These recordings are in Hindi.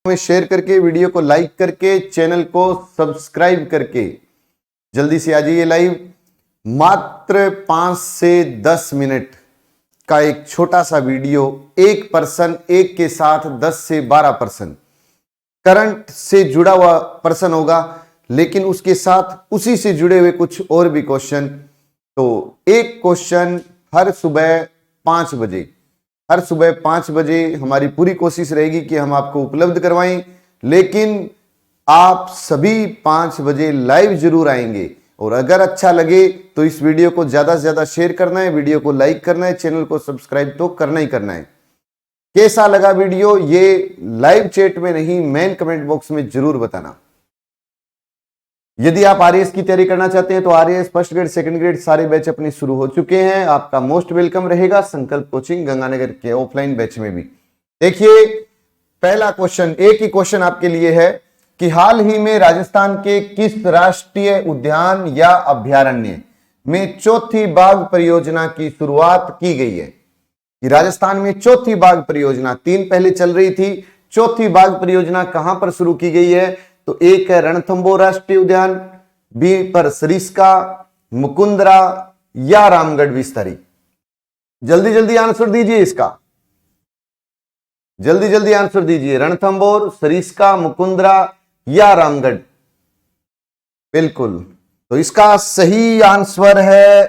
में शेयर करके, वीडियो को लाइक करके, चैनल को सब्सक्राइब करके जल्दी से आ जाइए लाइव। मात्र 5 से 10 मिनट का एक छोटा सा वीडियो, एक पर्सन एक के साथ 10 से 12 पर्सन करंट से जुड़ा हुआ पर्सन होगा, लेकिन उसके साथ उसी से जुड़े हुए कुछ और भी क्वेश्चन। तो एक क्वेश्चन हर सुबह 5 बजे, हर सुबह 5 बजे हमारी पूरी कोशिश रहेगी कि हम आपको उपलब्ध करवाएं, लेकिन आप सभी 5 बजे लाइव जरूर आएंगे। और अगर अच्छा लगे तो इस वीडियो को ज्यादा से ज्यादा शेयर करना है, वीडियो को लाइक करना है, चैनल को सब्सक्राइब तो करना ही करना है। कैसा लगा वीडियो ये लाइव चैट में नहीं, मेन कमेंट बॉक्स में जरूर बताना। यदि आप आरएएस की तैयारी करना चाहते हैं तो RAS first grade second grade सारे बैच अपने शुरू हो चुके हैं। आपका मोस्ट वेलकम रहेगा संकल्प कोचिंग गंगानगर के ऑफलाइन बैच में भी। देखिए पहला क्वेश्चन, एक ही क्वेश्चन आपके लिए है कि हाल ही में राजस्थान के किस राष्ट्रीय उद्यान या अभ्यारण्य में चौथी बाघ परियोजना की शुरुआत की गई है। कि राजस्थान में चौथी बाघ परियोजना, 3 पहले चल रही थी, चौथी बाघ परियोजना कहां पर शुरू की गई है? तो एक है रणथंभौर राष्ट्रीय उद्यान, बी पर सरिस्का, मुकुंदरा या रामगढ़ विस्तारी। जल्दी जल्दी आंसर दीजिए इसका, जल्दी जल्दी आंसर दीजिए। रणथंभौर, सरिस्का, मुकुंदरा या रामगढ़। बिल्कुल, तो इसका सही आंसर है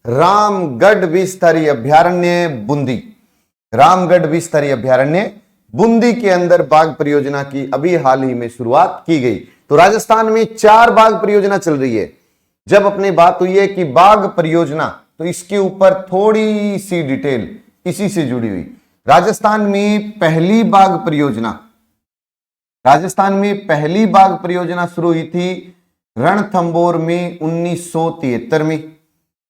रामगढ़ विस्तारी अभ्यारण्य बूंदी। रामगढ़ विस्तारी अभ्यारण्य बूंदी के अंदर बाघ परियोजना की अभी हाल ही में शुरुआत की गई। तो राजस्थान में 4 बाघ परियोजना चल रही है। जब अपनी बात हुई है कि बाघ परियोजना, तो इसके ऊपर थोड़ी सी डिटेल इसी से जुड़ी हुई। राजस्थान में पहली बाघ परियोजना, राजस्थान में पहली बाघ परियोजना शुरू हुई थी रणथंभौर में 1973 में।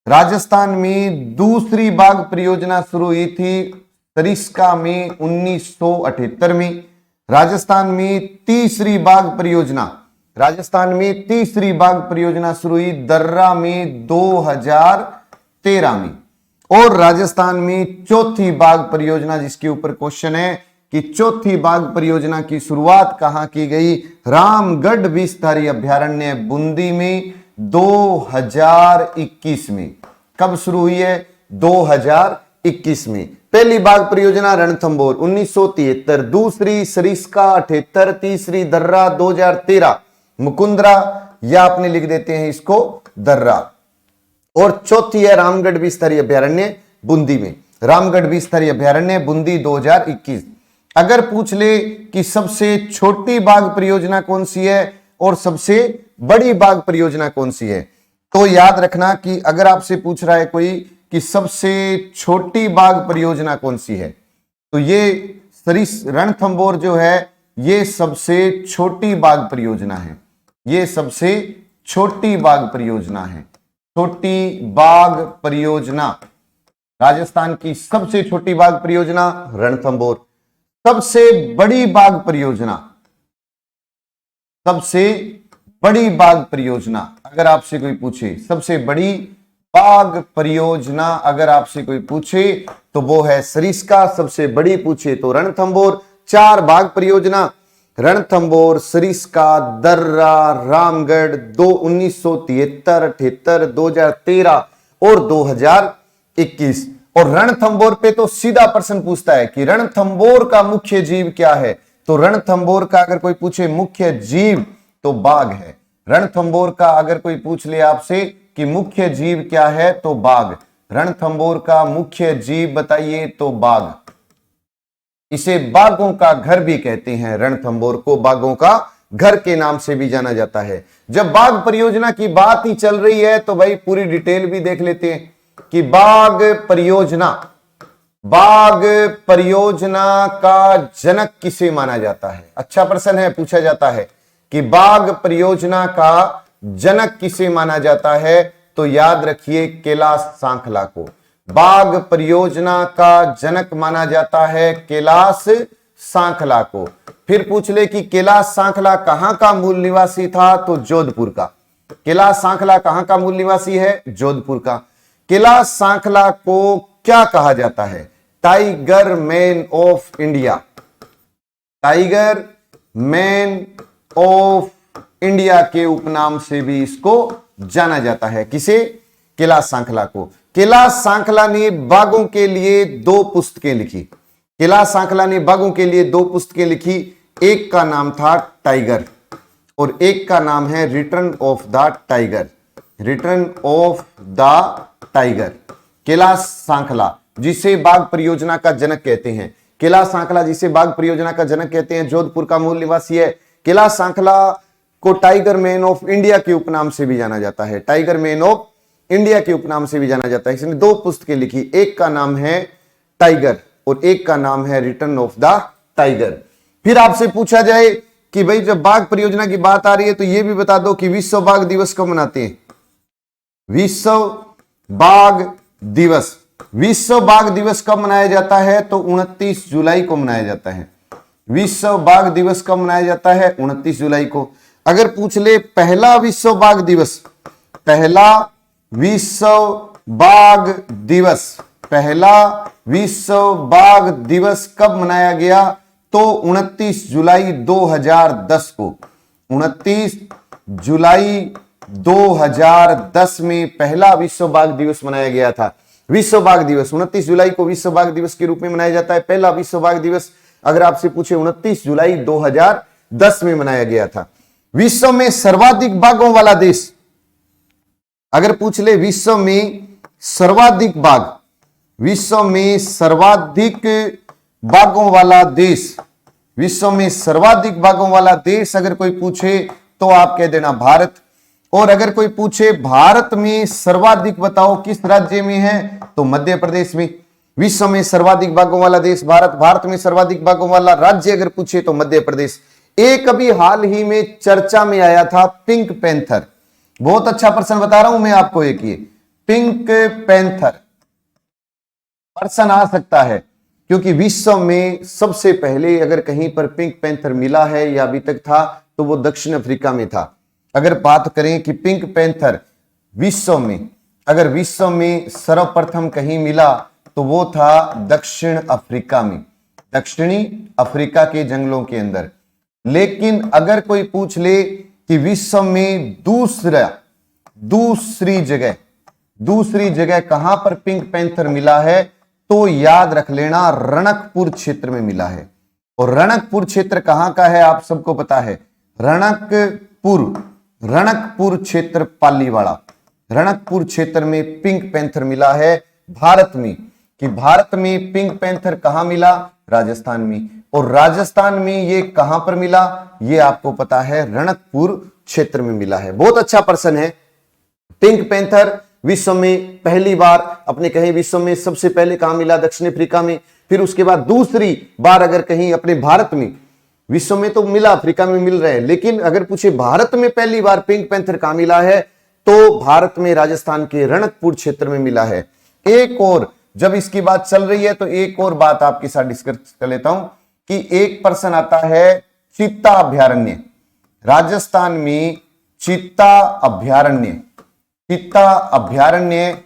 राजस्थान में दूसरी बाघ परियोजना शुरू हुई थी सरिस्का में 1978 में। राजस्थान में तीसरी बाघ परियोजना, राजस्थान में तीसरी बाघ परियोजना शुरू हुई दर्रा में 2013 में। और राजस्थान में चौथी बाघ परियोजना, जिसके ऊपर क्वेश्चन है कि चौथी बाघ परियोजना की शुरुआत कहां की गई? रामगढ़ विस्तारी अभ्यारण्य बूंदी में 2021 में। कब शुरू हुई है? 2021 में। पहली बाघ परियोजना रणथंभौर 1973, दूसरी सरिस्का 78, तीसरी दर्रा 2013, मुकुंदरा या आपने लिख देते हैं इसको दर्रा, और चौथी है रामगढ़ विस्तारी अभ्यारण्य बूंदी में। रामगढ़ विस्तारी अभ्यारण्य बूंदी 2021। अगर पूछ ले कि सबसे छोटी बाघ परियोजना कौन सी है और सबसे बड़ी बाघ परियोजना कौन सी है, तो याद रखना कि अगर आपसे पूछ रहा है कोई कि सबसे छोटी बाघ परियोजना कौन सी है, तो ये रणथंभौर जो है ये सबसे छोटी बाघ परियोजना है। ये सबसे छोटी बाघ परियोजना है। छोटी बाघ परियोजना, राजस्थान की सबसे छोटी बाघ परियोजना रणथंभौर। सबसे बड़ी बाघ परियोजना, सबसे बड़ी बाघ परियोजना अगर आपसे कोई पूछे, सबसे बड़ी बाघ परियोजना अगर आपसे कोई पूछे तो वो है सरिस्का। सबसे बड़ी पूछे तो रणथंभौर। 4 बाघ परियोजना रणथंभौर, सरिस्का, दर्रा, रामगढ़ 1973, 78, 2013 और 2021। और रणथंभौर पे तो सीधा प्रश्न पूछता है कि रणथंभौर का मुख्य जीव क्या है? तो रणथंभौर का अगर कोई पूछे मुख्य जीव तो बाघ है। रणथंभौर का अगर कोई पूछ ले आपसे कि मुख्य जीव क्या है तो बाघ। रणथंभौर का मुख्य जीव बताइए तो बाघ। इसे बाघों का घर भी कहते हैं। रणथंभौर को बाघों का घर के नाम से भी जाना जाता है। जब बाघ परियोजना की बात ही चल रही है तो भाई पूरी डिटेल भी देख लेते हैं कि बाघ परियोजना, बाघ परियोजना का जनक किसे माना जाता है? अच्छा प्रश्न है, पूछा जाता है कि बाघ परियोजना का जनक किसे माना जाता है? तो याद रखिए कैलाश सांखला को। बाघ परियोजना का जनक माना जाता है कैलाश सांखला को। फिर पूछ ले कि कैलाश सांखला कहां का मूल निवासी था? तो जोधपुर का। कैलाश सांखला कहां का मूल निवासी है? जोधपुर का। कैलाश सांखला को क्या कहा जाता है? Tiger man of India. Tiger man of India के उपनाम से भी इसको जाना जाता है। किसे? कैलाश सांखला को। कैलाश सांखला ने बाघों के लिए 2 पुस्तकें लिखी। कैलाश सांखला ने बाघों के लिए 2 पुस्तकें लिखी। एक का नाम था टाइगर और एक का नाम है return of the tiger. Return of the tiger. Kailash Sankhla, जिसे बाघ परियोजना का जनक कहते हैं, कैलाश सांखला जिसे बाघ परियोजना का जनक कहते हैं, जोधपुर का मूल निवासी है। कैलाश सांखला को टाइगर मैन ऑफ इंडिया के उपनाम से भी जाना जाता है। टाइगर मैन ऑफ इंडिया के उपनाम से भी जाना जाता है। इसने 2 पुस्तकें लिखी, एक का नाम है टाइगर और एक का नाम है रिटर्न ऑफ द टाइगर। फिर आपसे पूछा जाए कि भाई जब बाघ परियोजना की बात आ रही है तो यह भी बता दो कि विश्व बाघ दिवस कब मनाते हैं। विश्व बाघ दिवस, विश्व बाघ दिवस कब मनाया जाता है? तो 29 जुलाई को मनाया जाता है। विश्व बाघ दिवस कब मनाया जाता है? 29 जुलाई को। अगर पूछ ले पहला विश्व बाघ दिवस, पहला विश्व बाघ दिवस, पहला विश्व बाघ दिवस कब मनाया गया? तो 29 जुलाई 2010 को। 29 जुलाई 2010 में पहला विश्व बाघ दिवस मनाया गया था। विश्व बाघ दिवस 29 जुलाई को विश्व बाघ दिवस के रूप में मनाया जाता है। पहला विश्व बाघ दिवस अगर आपसे पूछे 29 जुलाई 2010 में मनाया गया था। विश्व में सर्वाधिक बाघों वाला देश, अगर पूछ ले विश्व में सर्वाधिक बाघ, विश्व में सर्वाधिक बाघों वाला देश, विश्व में सर्वाधिक बाघों वाला देश अगर कोई पूछे तो आप कह देना भारत। और अगर कोई पूछे भारत में सर्वाधिक बताओ किस राज्य में है, तो मध्य प्रदेश में। विश्व में सर्वाधिक बाघों वाला देश भारत, भारत में सर्वाधिक बाघों वाला राज्य अगर पूछे तो मध्य प्रदेश। एक अभी हाल ही में चर्चा में आया था पिंक पैंथर, बहुत अच्छा प्रश्न बता रहा हूं मैं आपको। एक ये पिंक पैंथर प्रश्न आ सकता है क्योंकि विश्व में सबसे पहले अगर कहीं पर पिंक पैंथर मिला है या अभी तक था तो वो दक्षिण अफ्रीका में था। अगर बात करें कि पिंक पैंथर विश्व में, अगर विश्व में सर्वप्रथम कहीं मिला तो वो था दक्षिण अफ्रीका में, दक्षिणी अफ्रीका के जंगलों के अंदर। लेकिन अगर कोई पूछ ले कि विश्व में दूसरी जगह कहां पर पिंक पैंथर मिला है, तो याद रख लेना रणकपुर क्षेत्र में मिला है। और रणकपुर क्षेत्र कहां का है आप सबको पता है, रणकपुर क्षेत्र पालीवाड़ा, रणकपुर क्षेत्र में पिंक पैंथर मिला है भारत में। कि भारत में पिंक पैंथर कहां मिला? राजस्थान में। और राजस्थान में ये कहां पर मिला? ये आपको पता है रणकपुर क्षेत्र में मिला है। बहुत अच्छा प्रश्न है। पिंक पैंथर विश्व में पहली बार अपने कहीं विश्व में सबसे पहले कहां मिला? दक्षिण अफ्रीका में। फिर उसके बाद दूसरी बार अगर कहीं अपने भारत में, विश्व में तो मिला, अफ्रीका में मिल रहे हैं, लेकिन अगर पूछे भारत में पहली बार पिंक पैंथर कहां मिला है, तो भारत में राजस्थान के रणकपुर क्षेत्र में मिला है। एक और जब इसकी बात चल रही है तो एक और बात आपके साथ डिस्कस कर लेता हूं कि एक प्रश्न आता है चीता अभ्यारण्य, राजस्थान में चीता अभ्यारण्य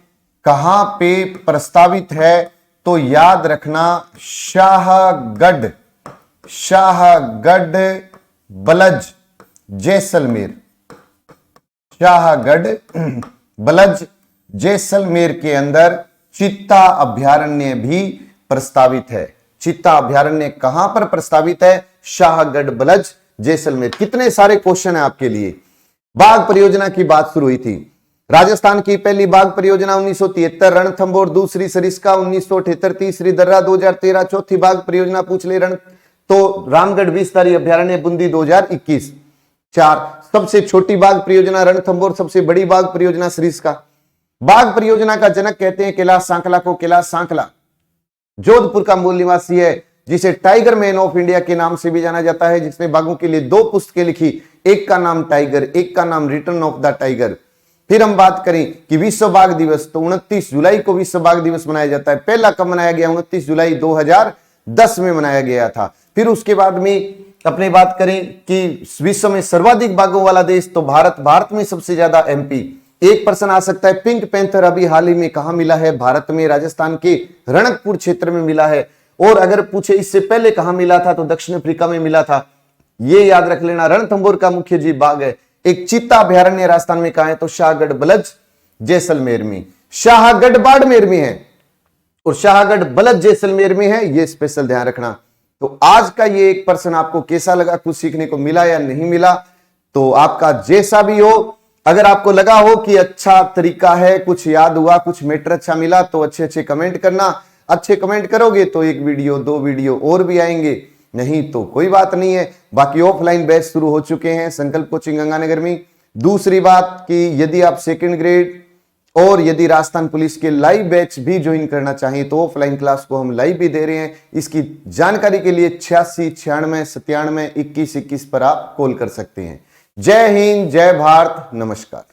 कहां पे प्रस्तावित है? तो याद रखना शाहगढ़ बलज जैसलमेर, शाहगढ़ बलज जैसलमेर के अंदर चीता अभ्यारण्य भी प्रस्तावित है। चीता अभ्यारण्य कहां पर प्रस्तावित है? शाहगढ़ बलज जैसलमेर। कितने सारे क्वेश्चन है आपके लिए। बाघ परियोजना की बात शुरू हुई थी। राजस्थान की पहली बाघ परियोजना 1973, रणथंभौर दूसरी सरिस्का 1978, तीसरी दर्रा 2013, चौथी बाघ परियोजना पूछ ले रण तो रामगढ़ विस्तारी अभ्यारण्य बूंदी 2021। 4 सबसे छोटी बाघ परियोजना रणथंभौर, सबसे बड़ी बाघ परियोजना सरिस्का। बाघ परियोजना का जनक कहते हैं कैलाश सांखला को। कैलाश सांखला जोधपुर का मूल निवासी है, जिसे टाइगर मैन ऑफ इंडिया के नाम से भी जाना जाता है, जिसने बाघों के लिए 2 पुस्तकें लिखी, एक का नाम टाइगर, एक का नाम रिटर्न ऑफ द टाइगर। फिर हम बात करें कि विश्व बाघ दिवस, तो 29 जुलाई को विश्व बाघ दिवस मनाया जाता है। पहला कब मनाया गया? 29 जुलाई 2010 में मनाया गया था। फिर उसके बाद में अपने बात करें कि विश्व में सर्वाधिक बाघों वाला देश, तो भारत में सबसे ज्यादा MP। एक प्रश्न आ सकता है पिंक पैंथर अभी हाल ही में कहां मिला है? भारत में, राजस्थान के रणकपुर क्षेत्र में मिला है। और अगर पूछे इससे पहले कहां मिला था, तो दक्षिण अफ्रीका में मिला था। ये याद रख लेना। रणथंभौर का मुख्य जीव बाघ है। एक चीता अभयारण्य राजस्थान में कहां है? तो शाहगढ़ बलज जैसलमेर में। शाहगढ़ बाड़मेर में है और शाहगढ़ बलद जैसलमेर में है, ये स्पेशल ध्यान रखना। तो आज का ये एक पर्सन आपको कैसा लगा, कुछ सीखने को मिला या नहीं मिला? तो आपका जैसा भी हो, अगर आपको लगा हो कि अच्छा तरीका है, कुछ याद हुआ, कुछ मैटर अच्छा मिला, तो अच्छे अच्छे कमेंट करना। अच्छे कमेंट करोगे तो एक वीडियो 2 वीडियो और भी आएंगे, नहीं तो कोई बात नहीं है। बाकी ऑफलाइन बैच शुरू हो चुके हैं संकल्प कोचिंग गंगानगर में। दूसरी बात कि यदि आप सेकंड ग्रेड और यदि राजस्थान पुलिस के लाइव बैच भी ज्वाइन करना चाहें तो ऑफलाइन क्लास को हम लाइव भी दे रहे हैं। इसकी जानकारी के लिए 86 96 97 21 21 पर आप कॉल कर सकते हैं। जय हिंद, जय भारत, नमस्कार।